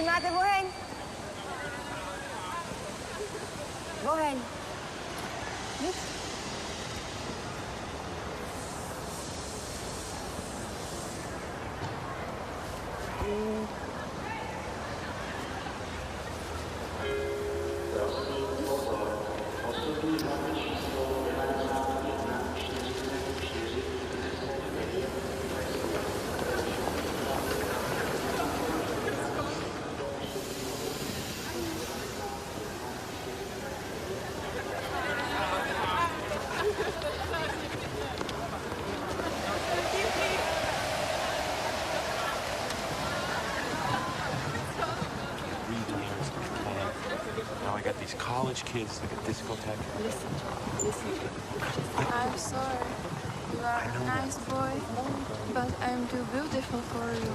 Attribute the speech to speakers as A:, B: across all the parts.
A: Máte oheň? Oheň. Nic?
B: Now I got these college kids like a discotheque.
C: Listen. I'm sorry. You are a nice boy, but I'm too beautiful for you.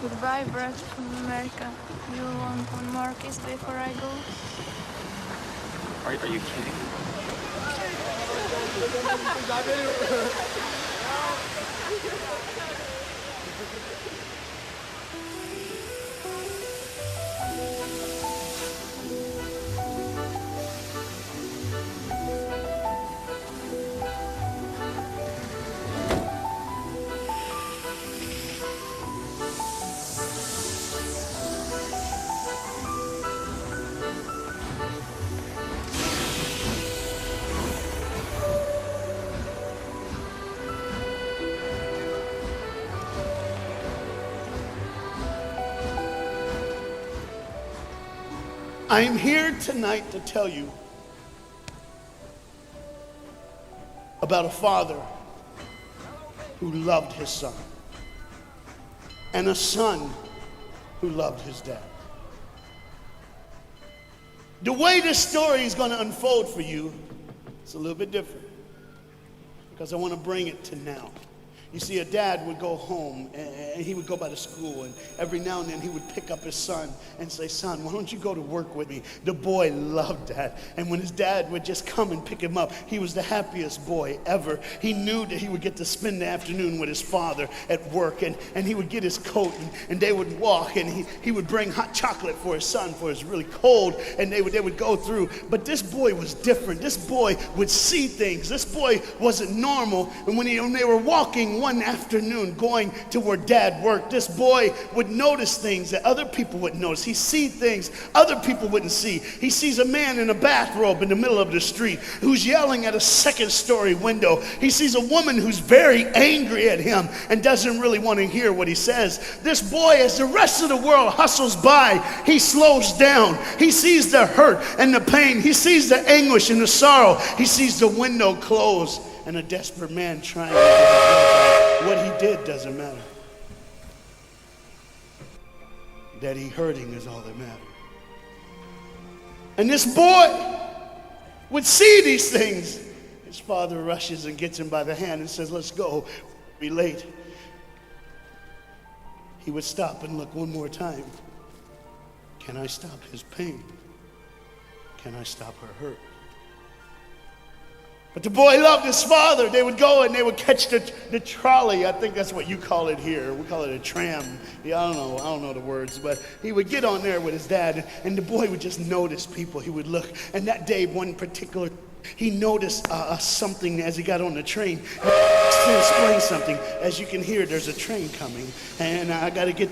C: Goodbye, Brad from America. You want one more kiss before I go?
B: Are you kidding?
D: I'm here tonight to tell you about a father who loved his son and a son who loved his dad. The way this story is going to unfold for you is a little bit different because I want to bring it to now. You see, a dad would go home and he would go by the school, and every now and then he would pick up his son and say, "Son, why don't you go to work with me?" The boy loved that. And when his dad would just come and pick him up, he was the happiest boy ever. He knew that he would get to spend the afternoon with his father at work, and he would get his coat, and they would walk, and he would bring hot chocolate for his son, for it's really cold, and they would go through. But this boy was different. This boy would see things. This boy wasn't normal. And when they were walking one afternoon going to where dad worked, this boy would notice things that other people wouldn't notice. He see things other people wouldn't see. He sees a man in a bathrobe in the middle of the street who's yelling at a second-story window. He sees a woman who's very angry at him and doesn't really want to hear what he says. This boy, as the rest of the world hustles by, he slows down. He sees the hurt and the pain. He sees the anguish and the sorrow. He sees the window close and a desperate man trying to get his what he did doesn't matter. That he hurting is all that matters. And this boy would see these things. His father rushes and gets him by the hand and says, "Let's go. We'll be late." He would stop and look one more time. Can I stop his pain? Can I stop her hurt? But the boy loved his father. They would go and they would catch the trolley. I think that's what you call it here. We call it a tram. Yeah, I don't know the words, but he would get on there with his dad, and the boy would just notice people. He would look, and that day, one particular, he noticed something as he got on the train. To explain something, as you can hear, there's a train coming, and I got to get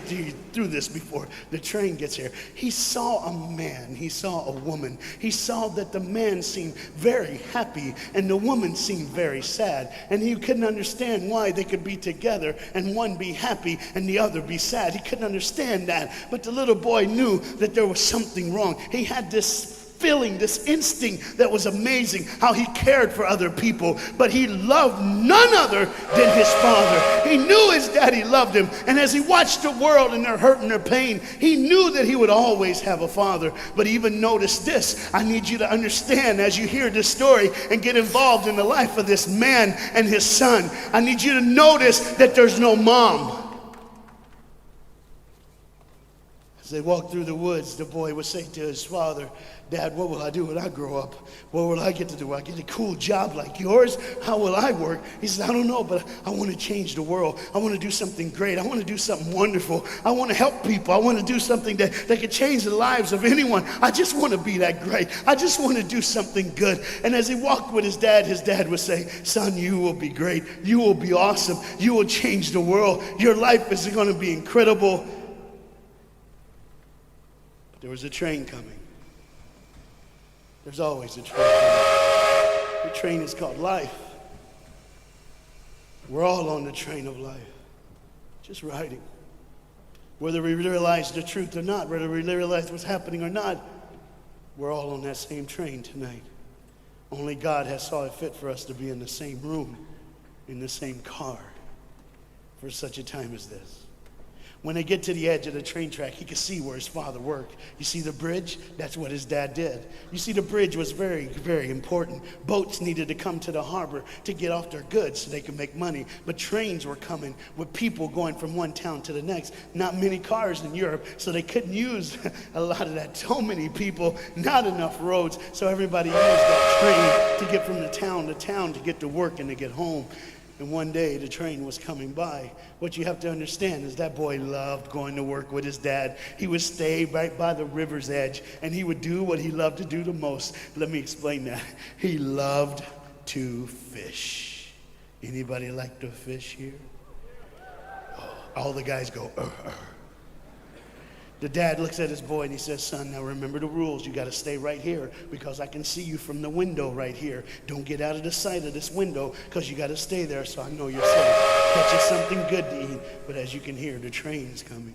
D: through this before the train gets here. He saw a man, he saw a woman. He saw that the man seemed very happy, and the woman seemed very sad, and he couldn't understand why they could be together and one be happy and the other be sad. He couldn't understand that, but the little boy knew that there was something wrong. He had this feeling, this instinct that was amazing, how he cared for other people, but he loved none other than his father. He knew his daddy loved him, and as he watched the world and their hurt and their pain, he knew that he would always have a father. But even notice this, I need you to understand as you hear this story and get involved in the life of this man and his son, I need you to notice that there's no mom. As they walked through the woods, the boy would say to his father, Dad, what will I do when I grow up? What will I get to do? Will I get a cool job like yours? How will I work? He says, I don't know, but I want to change the world. I want to do something great. I want to do something wonderful. I want to help people. I want to do something that could change the lives of anyone. I just want to be that great. I just want to do something good. And as he walked with his dad would say, son, you will be great. You will be awesome. You will change the world. Your life is going to be incredible. But there was a train coming. There's always a train coming. The train is called life. We're all on the train of life, just riding. Whether we realize the truth or not, whether we realize what's happening or not, we're all on that same train tonight. Only God has saw it fit for us to be in the same room, in the same car, for such a time as this. When they get to the edge of the train track, he could see where his father worked. You see the bridge? That's what his dad did. You see, the bridge was very, very important. Boats needed to come to the harbor to get off their goods so they could make money. But trains were coming with people going from one town to the next. Not many cars in Europe, so they couldn't use a lot of that. So many people, not enough roads, so everybody used that train to get from the town to town to get to work and to get home. And one day the train was coming by. What you have to understand is that boy loved going to work with his dad. He would stay right by the river's edge, and he would do what he loved to do the most. Let me explain that. He loved to fish. Anybody like to fish here? Oh, all the guys go, The dad looks at his boy and he says, son, now remember the rules. You got to stay right here because I can see you from the window right here. Don't get out of the sight of this window because you got to stay there so I know you're safe. Catch you something good to eat. But as you can hear, the train's coming.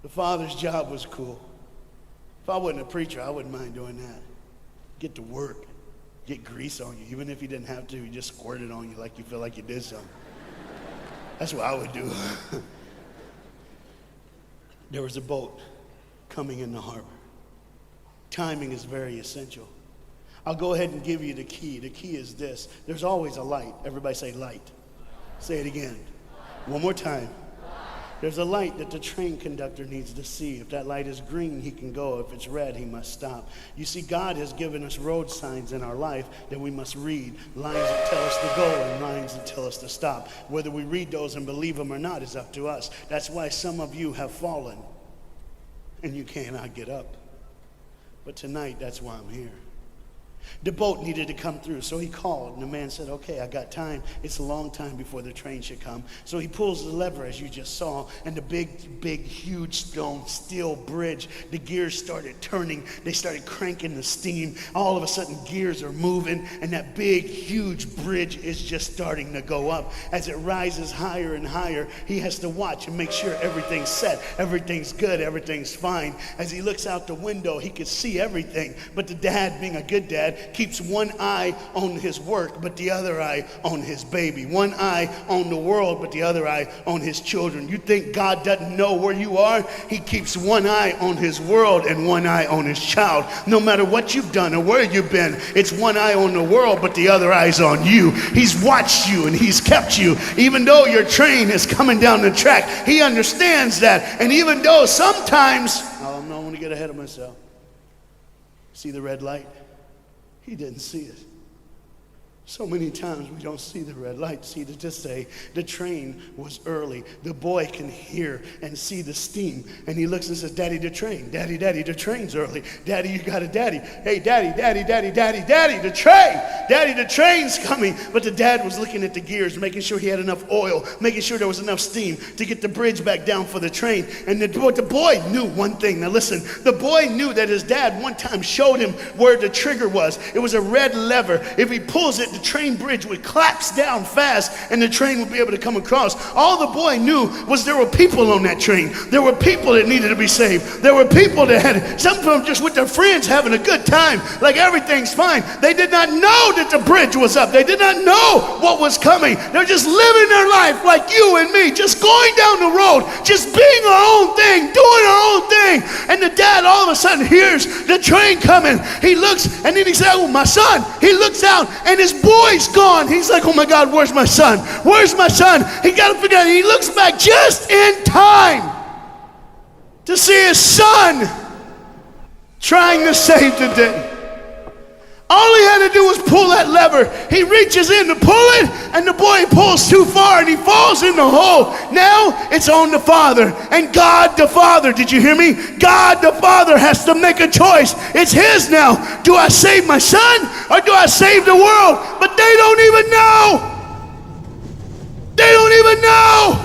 D: The father's job was cool. If I wasn't a preacher, I wouldn't mind doing that. Get to work. Get grease on you. Even if you didn't have to, you just squirt it on you like you feel like you did something. That's what I would do. There was a boat coming in the harbor. Timing is very essential. I'll go ahead and give you the key. The key is this. There's always a light. Everybody say light. Say it again. One more time. There's a light that the train conductor needs to see. If that light is green, he can go. If it's red, he must stop. You see, God has given us road signs in our life that we must read. Lines that tell us to go and lines that tell us to stop. Whether we read those and believe them or not is up to us. That's why some of you have fallen and you cannot get up. But tonight, that's why I'm here. The boat needed to come through, so he called, and the man said, okay, I got time. It's a long time before the train should come. So he pulls the lever, as you just saw, and the big, huge stone steel bridge, the gears started turning. They started cranking the steam. All of a sudden, gears are moving, and that big, huge bridge is just starting to go up. As it rises higher and higher, he has to watch and make sure everything's set, everything's good, everything's fine. As he looks out the window, he could see everything, but the dad, being a good dad, keeps one eye on his work, but the other eye on his baby. One eye on the world, but the other eye on his children. You think God doesn't know where you are? He keeps one eye on his world and one eye on his child. No matter what you've done or where you've been, it's one eye on the world, but the other eye's on you. He's watched you and he's kept you. Even though your train is coming down the track, he understands that. And even though sometimes, I don't want to get ahead of myself. See the red light? He didn't see it. So many times we don't see the red light. See, to just say the train was early. The boy can hear and see the steam. And he looks and says, Daddy, the train. Daddy, the train's early. Daddy, you got a daddy. Hey, Daddy, the train. Daddy, the train's coming. But the dad was looking at the gears, making sure he had enough oil, making sure there was enough steam to get the bridge back down for the train. And the boy knew one thing. Now listen, the boy knew that his dad one time showed him where the trigger was. It was a red lever. If he pulls it the train bridge would collapse down fast and the train would be able to come across. All the boy knew was there were people on that train. There were people that needed to be saved. There were people that had, some of them just with their friends having a good time, like everything's fine. They did not know that the bridge was up. They did not know what was coming. They're just living their life like you and me, just going down the road, just being our own thing, doing our own thing. And the dad all of a sudden hears the train coming. He looks and then he said, oh, my son. He looks out and his boy's gone. He's like, oh my God, where's my son? Where's my son? He got to figure out. He looks back just in time to see his son trying to save the day. All he had to do was pull that lever. He reaches in to pull it, and the boy pulls too far, and he falls in the hole. Now it's on the father. And God the Father, did you hear me? God the Father has to make a choice. It's his now. Do I save my son, or do I save the world? But they don't even know. They don't even know.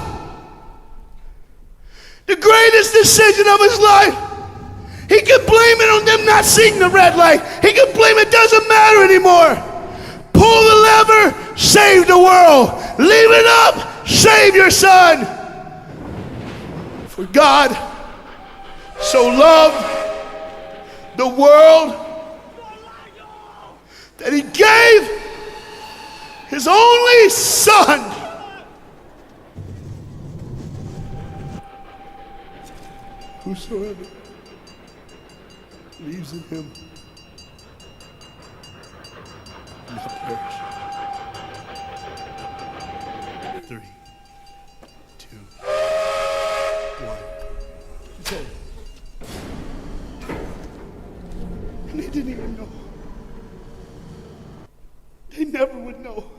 D: The greatest decision of his life. He could blame it on them not seeing the red light. He could blame it doesn't matter anymore. Pull the lever, save the world. Leave it up, save your son. For God so loved the world that he gave his only son. Whosoever believes in him will not perish. 3, 2, 1. That's it. And they didn't even know. They never would know.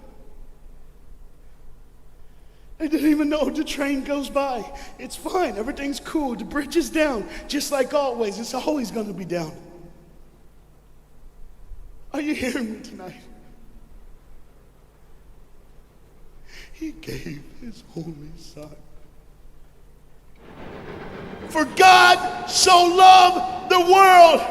D: They didn't even know. The train goes by. It's fine. Everything's cool. The bridge is down. Just like always. It's always going to be down. Are you hearing me tonight? He gave his only son. For God so loved the world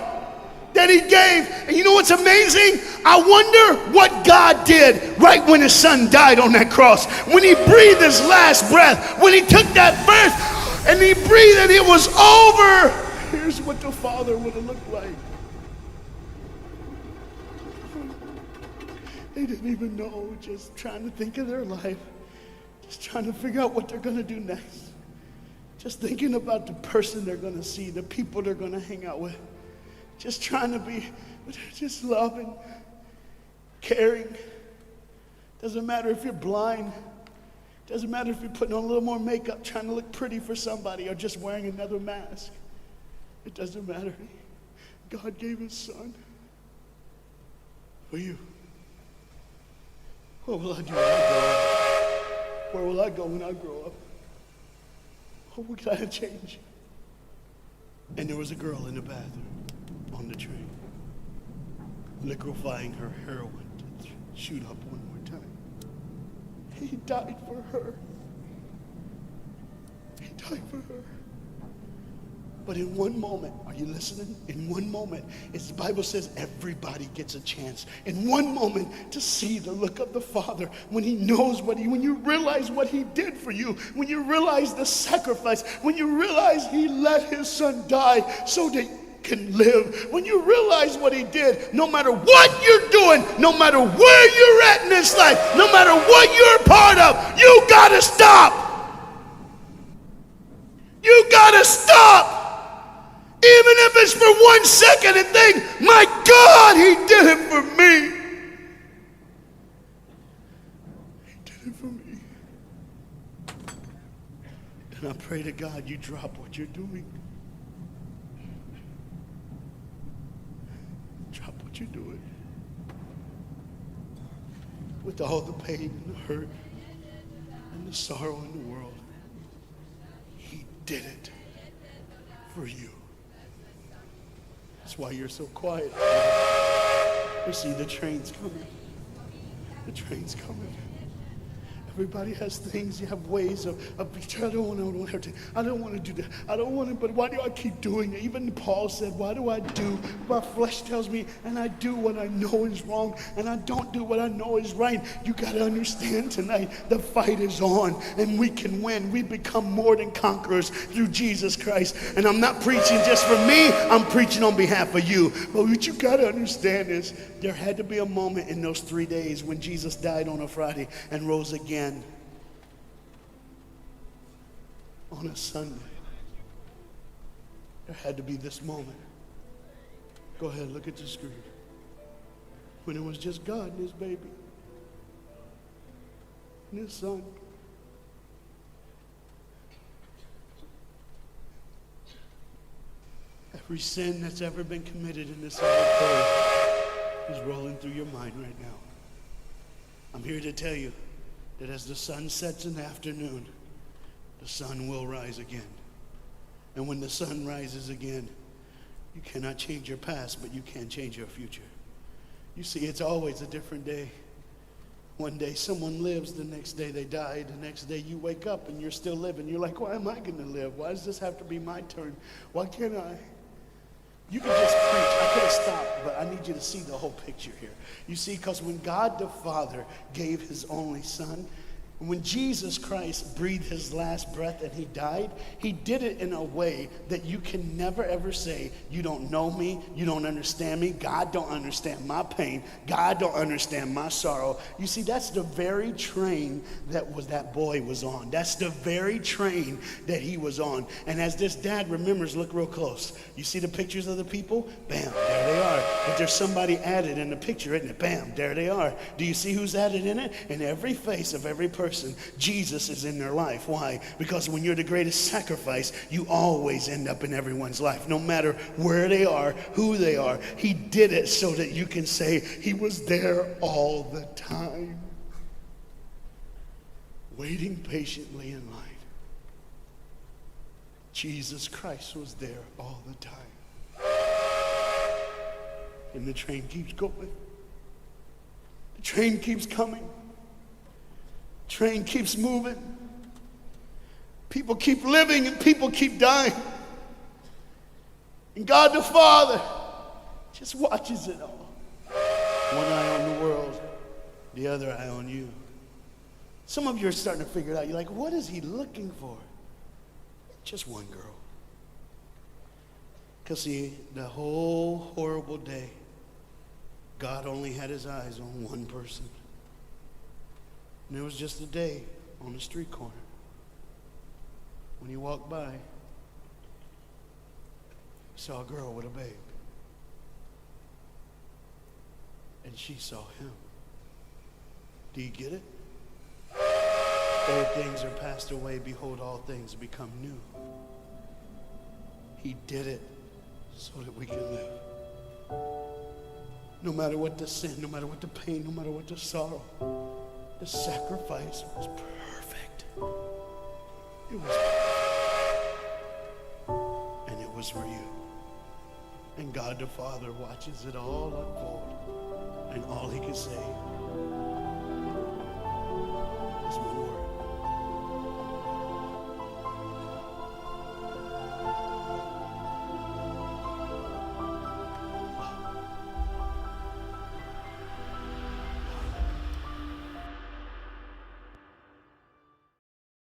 D: that he gave. And you know what's amazing? I wonder what God did right when his son died on that cross. When he breathed his last breath. When he took that breath and he breathed and it was over. Here's what the Father would have looked like. They didn't even know, just trying to think of their life. Just trying to figure out what they're going to do next. Just thinking about the person they're going to see, the people they're going to hang out with. Just trying to be, just loving, caring. Doesn't matter if you're blind. Doesn't matter if you're putting on a little more makeup, trying to look pretty for somebody, or just wearing another mask. It doesn't matter. God gave his son for you. What will I do when I grow up? Where will I go when I grow up? What can I change? And there was a girl in the bathroom on the train, liquefying her heroin to shoot up one more time. He died for her. He died for her. But in one moment, are you listening? In one moment, as the Bible says, everybody gets a chance. In one moment to see the look of the Father when he knows when you realize what he did for you, when you realize the sacrifice, when you realize he let his son die so that you can live, when you realize what he did, no matter what you're doing, no matter where you're at in this life, no matter what you're a part of, you gotta stop. You gotta stop. Even if it's for 1 second and think, my God, he did it for me. He did it for me. And I pray to God you drop what you're doing. Drop what you're doing. With all the pain and the hurt and the sorrow in the world, he did it for you. That's why you're so quiet. You see, the train's coming. The train's coming. Everybody has things. You have ways of I don't want to. I don't want to do that. I don't want to. But why do I keep doing it? Even Paul said, "Why do I do? My flesh tells me, and I do what I know is wrong, and I don't do what I know is right." You got to understand tonight, the fight is on, and we can win. We become more than conquerors through Jesus Christ. And I'm not preaching just for me. I'm preaching on behalf of you. But what you got to understand is, there had to be a moment in those 3 days when Jesus died on a Friday and rose again on a Sunday. There had to be this moment. Go ahead, look at the screen. When it was just God and his baby and his son. Every sin that's ever been committed in this earth is rolling through your mind right now. I'm here to tell you that as the sun sets in the afternoon, the sun will rise again. And when the sun rises again, you cannot change your past, but you can change your future. You see, it's always a different day. One day someone lives, the next day they die, the next day you wake up and you're still living. You're like, why am I going to live? Why does this have to be my turn? Why can't I? You can just preach. I could have stopped, but I need you to see the whole picture here. You see, because when God the Father gave his only son, when Jesus Christ breathed his last breath and he died, he did it in a way that you can never ever say, you don't know me, you don't understand me, God don't understand my pain, God don't understand my sorrow. You see, that's the very train that boy was on. That's the very train that he was on. And as this dad remembers, look real close. You see the pictures of the people? Bam, there they are. But there's somebody added in the picture, isn't it? Bam, there they are. Do you see who's added in it? In every face of every person, Jesus is in their life. Why? Because when you're the greatest sacrifice, you always end up in everyone's life, no matter where they are, who they are. He did it so that you can say he was there all the time, waiting patiently in line. Jesus Christ was there all the time. And the train keeps going. The train keeps coming. Train keeps moving. People keep living and people keep dying. And God the Father just watches it all. One eye on the world, the other eye on you. Some of you are starting to figure it out. You're like, what is he looking for? Just one girl. Because see, the whole horrible day, God only had his eyes on one person. And it was just a day on the street corner. When you walked by, you saw a girl with a babe. And she saw him. Do you get it? Old things are passed away. Behold, all things become new. He did it so that we can live. No matter what the sin, no matter what the pain, no matter what the sorrow, the sacrifice was perfect. It was perfect. And it was for you. And God the Father watches it all unfold. And all he can say